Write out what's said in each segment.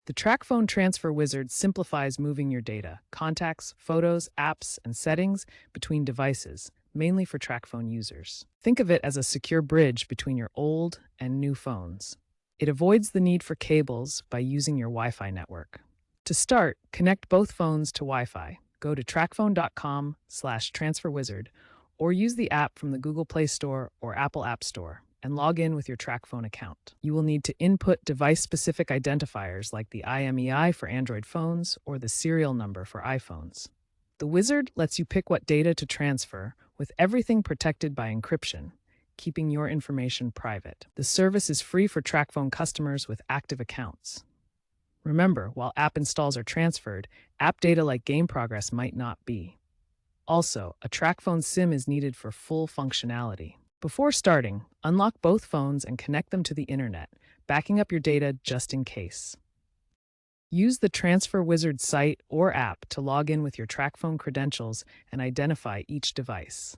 The Tracfone Transfer Wizard simplifies moving your data, contacts, photos, apps, and settings between devices, mainly for Tracfone users. Think of it as a secure bridge between your old and new phones. It avoids the need for cables by using your Wi-Fi network. To start, connect both phones to Wi-Fi. Go to tracfone.com/transferwizard or use the app from the Google Play Store or Apple App Store and log in with your Tracfone account. You will need to input device-specific identifiers like the IMEI for Android phones or the serial number for iPhones. The wizard lets you pick what data to transfer, with everything protected by encryption, keeping your information private. The service is free for Tracfone customers with active accounts. Remember, while app installs are transferred, app data like game progress might not be. Also, a Tracfone SIM is needed for full functionality. Before starting, unlock both phones and connect them to the internet, backing up your data just in case. Use the Transfer Wizard site or app to log in with your Tracfone credentials and identify each device.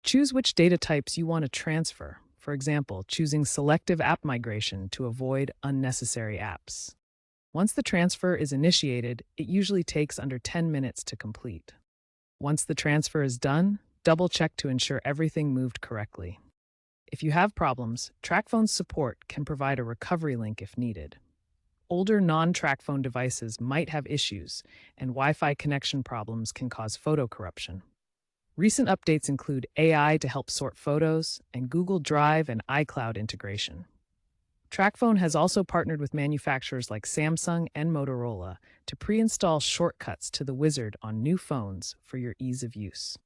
Choose which data types you want to transfer, for example, choosing selective app migration to avoid unnecessary apps. Once the transfer is initiated, it usually takes under 10 minutes to complete. Once the transfer is done, double-check to ensure everything moved correctly. If you have problems, Tracfone's support can provide a recovery link if needed. Older non-Tracfone devices might have issues, and Wi-Fi connection problems can cause photo corruption. Recent updates include AI to help sort photos and Google Drive and iCloud integration. Tracfone has also partnered with manufacturers like Samsung and Motorola to pre-install shortcuts to the Wizard on new phones for your ease of use.